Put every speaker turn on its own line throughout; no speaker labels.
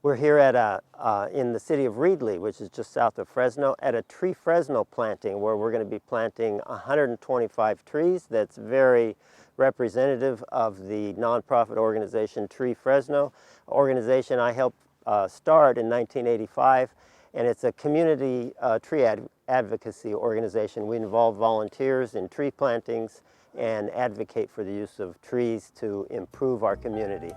We're here at in the city of Reedley, which is just south of Fresno, at a tree Fresno planting where we're going to be planting 125 trees. That's very representative of the nonprofit organization Tree Fresno, organization I helped start in 1985, and it's a community tree advocacy organization. We involve volunteers in tree plantings and advocate for the use of trees to improve our community.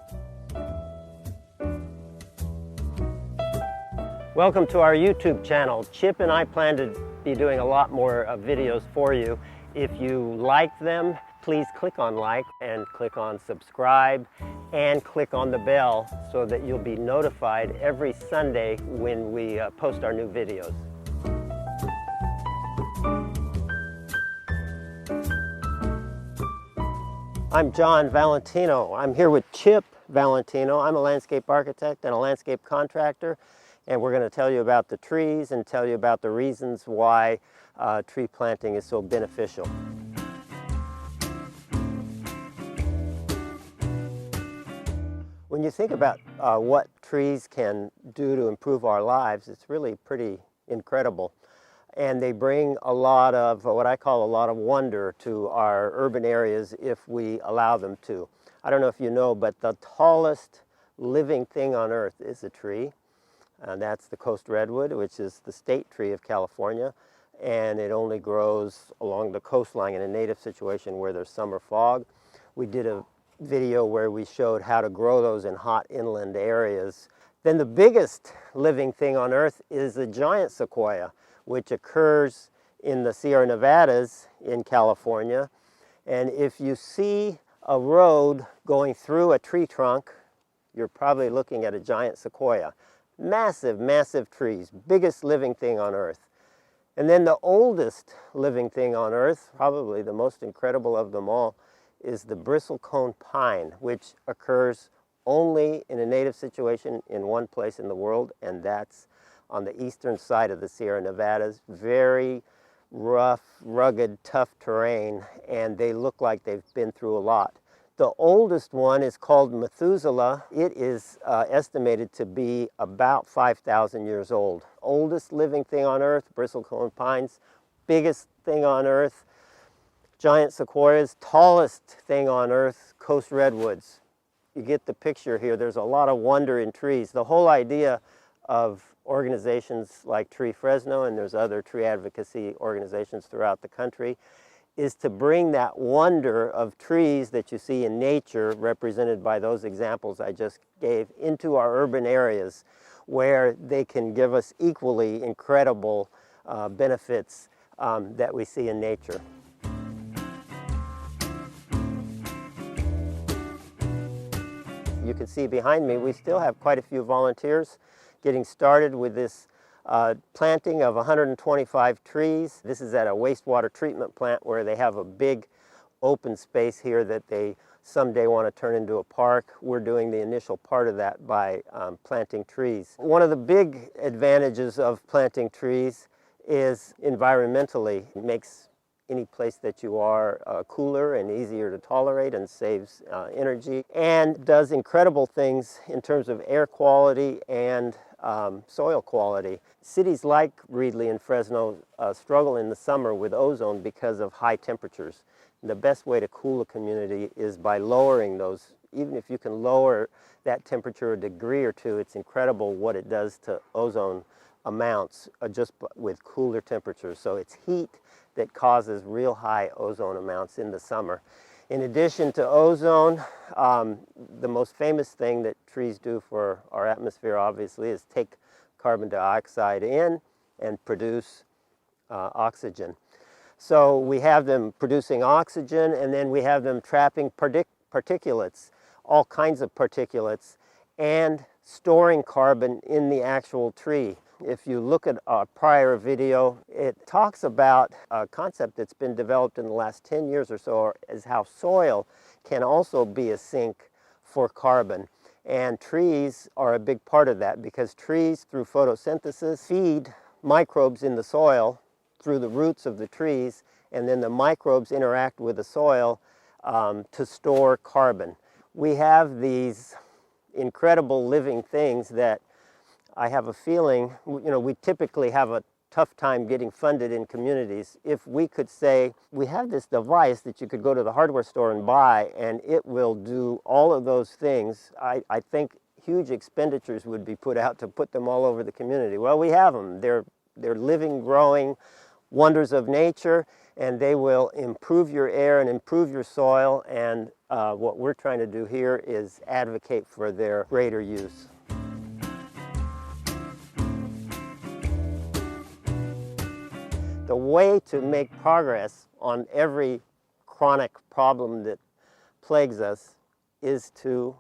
Welcome to our YouTube channel. Chip and I plan to be doing a lot more videos for you. If you like them, please click on like and click on subscribe and click on the bell so that you'll be notified every Sunday when we post our new videos. I'm John Valentino. I'm here with Chip Valentino. I'm a landscape architect and a landscape contractor. And we're going to tell you about the trees and tell you about the reasons why tree planting is so beneficial. When you think about what trees can do to improve our lives, it's really pretty incredible. And they bring a lot of what I call a lot of wonder to our urban areas if we allow them to. I don't know if you know, but the tallest living thing on earth is a tree. And that's the coast redwood, which is the state tree of California, and it only grows along the coastline in a native situation where there's summer fog. We did a video where we showed how to grow those in hot inland areas. Then the biggest living thing on earth is the giant sequoia, which occurs in the Sierra Nevadas in California. And if you see a road going through a tree trunk, you're probably looking at a giant sequoia. Massive, massive trees, biggest living thing on earth. And then the oldest living thing on earth, probably the most incredible of them all, is the bristlecone pine, which occurs only in a native situation in one place in the world, and that's on the eastern side of the Sierra Nevadas. Very rough, rugged, tough terrain, and they look like they've been through a lot. The oldest one is called Methuselah. It is estimated to be about 5,000 years old. Oldest living thing on earth, bristlecone pines. Biggest thing on earth, giant sequoias. Tallest thing on earth, coast redwoods. You get the picture here. There's a lot of wonder in trees. The whole idea of organizations like Tree Fresno, and there's other tree advocacy organizations throughout the country, is to bring that wonder of trees that you see in nature, represented by those examples I just gave, into our urban areas where they can give us equally incredible benefits that we see in nature. You can see behind me, we still have quite a few volunteers getting started with this planting of 125 trees. This is at a wastewater treatment plant where they have a big open space here that they someday want to turn into a park. We're doing the initial part of that by planting trees. One of the big advantages of planting trees is environmentally. It makes any place that you are cooler and easier to tolerate and saves energy, and does incredible things in terms of air quality and soil quality. Cities like Reedley and Fresno struggle in the summer with ozone because of high temperatures. And the best way to cool a community is by lowering those. Even if you can lower that temperature a degree or two, it's incredible what it does to ozone amounts just with cooler temperatures. So it's heat that causes real high ozone amounts in the summer. In addition to ozone, the most famous thing that trees do for our atmosphere, obviously, is take carbon dioxide in and produce oxygen. So we have them producing oxygen, and then we have them trapping particulates, all kinds of particulates, and storing carbon in the actual tree. If you look at a prior video, it talks about a concept that's been developed in the last 10 years or so, is how soil can also be a sink for carbon. And trees are a big part of that, because trees, through photosynthesis, feed microbes in the soil through the roots of the trees, and then the microbes interact with the soil to store carbon. We have these incredible living things that I have a feeling, we typically have a tough time getting funded in communities. If we could say, we have this device that you could go to the hardware store and buy, and it will do all of those things, I think huge expenditures would be put out to put them all over the community. Well, we have them. They're living, growing wonders of nature, and they will improve your air and improve your soil, and what we're trying to do here is advocate for their greater use. The way to make progress on every chronic problem that plagues us is to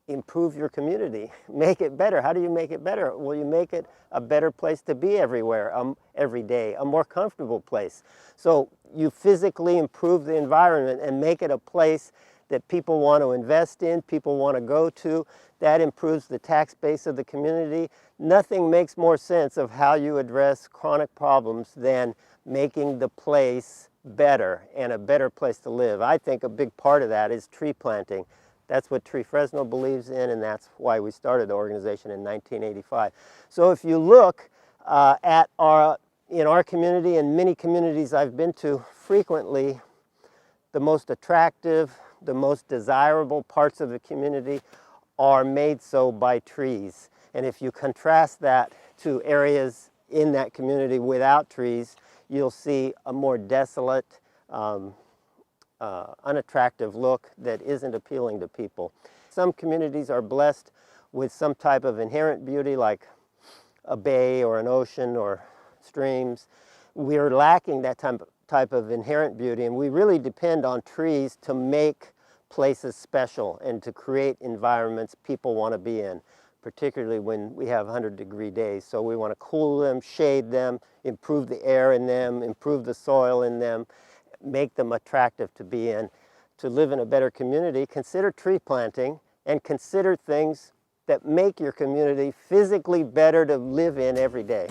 improve your community, make it better. How do you make it better? Well, you make it a better place to be everywhere, every day, a more comfortable place. So you physically improve the environment and make it a place that people want to invest in, people want to go to. That improves the tax base of the community. Nothing makes more sense of how you address chronic problems than making the place better and a better place to live. I think a big part of that is tree planting. That's what Tree Fresno believes in, and that's why we started the organization in 1985. So if you look in our community and many communities I've been to frequently, the most attractive, the most desirable parts of the community are made so by trees. And if you contrast that to areas in that community without trees, you'll see a more desolate, unattractive look that isn't appealing to people. Some communities are blessed with some type of inherent beauty, like a bay or an ocean or streams. We're lacking that type of inherent beauty, and we really depend on trees to make places special and to create environments people want to be in, particularly when we have 100-degree days. So we want to cool them, shade them, improve the air in them, improve the soil in them, make them attractive to be in. To live in a better community, consider tree planting and consider things that make your community physically better to live in every day.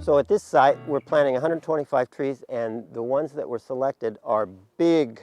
So at this site, we're planting 125 trees, and the ones that were selected are big,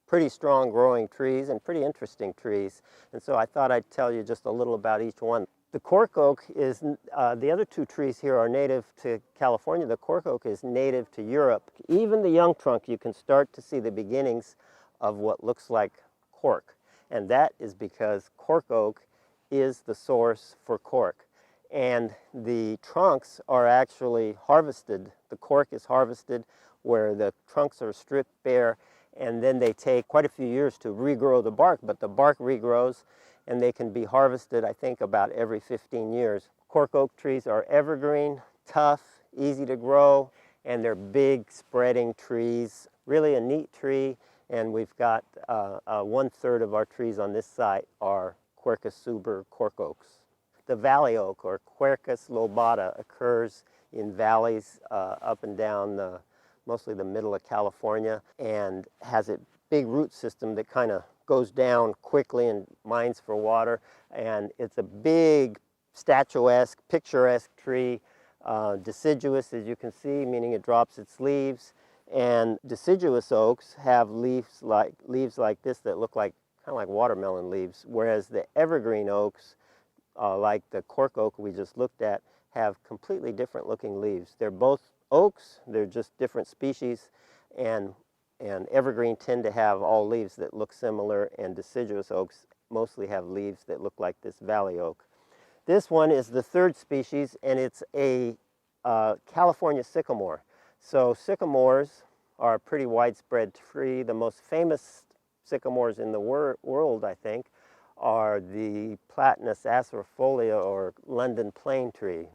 pretty strong growing trees and pretty interesting trees. And so I thought I'd tell you just a little about each one. The cork oak is, the other two trees here are native to California. The cork oak is native to Europe. Even the young trunk, you can start to see the beginnings of what looks like cork. And that is because cork oak is the source for cork. And the trunks are actually harvested. The cork is harvested where the trunks are stripped bare, and then they take quite a few years to regrow the bark, but the bark regrows and they can be harvested, I think, about every 15 years. Cork oak trees are evergreen, tough, easy to grow, and they're big spreading trees. Really a neat tree, and we've got 1/3 of our trees on this site are Quercus suber cork oaks. The valley oak, or Quercus lobata, occurs in valleys up and down mostly the middle of California, and has a big root system that kind of goes down quickly and mines for water. And it's a big, statuesque, picturesque tree, deciduous, as you can see, meaning it drops its leaves. And deciduous oaks have leaves like this that look like kind of like watermelon leaves, whereas the evergreen oaks, like the cork oak we just looked at, have completely different looking leaves. They're both oaks, they're just different species, and evergreen tend to have all leaves that look similar, and deciduous oaks mostly have leaves that look like this valley oak. This one is the third species, and it's a California sycamore. So sycamores are a pretty widespread tree. The most famous sycamores in the world, I think, are the Platanus acerifolia, or London plane tree.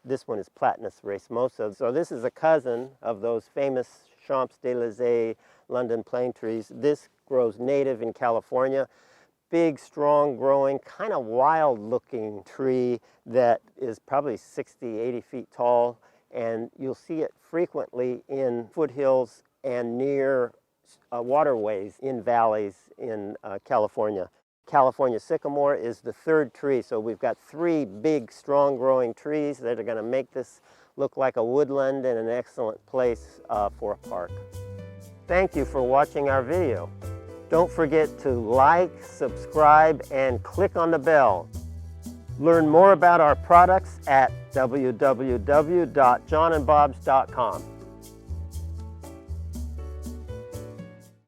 This one is Platanus racemosa. So this is a cousin of those famous Champs-Élysées London plane trees. This grows native in California. Big, strong growing, kind of wild looking tree that is probably 60, 80 feet tall. And you'll see it frequently in foothills and near waterways in valleys in California. California sycamore is the third tree, so we've got 3 big, strong growing trees that are going to make this look like a woodland and an excellent place for a park. Thank you for watching our video. Don't forget to like, subscribe, and click on the bell. Learn more about our products at www.johnandbobs.com.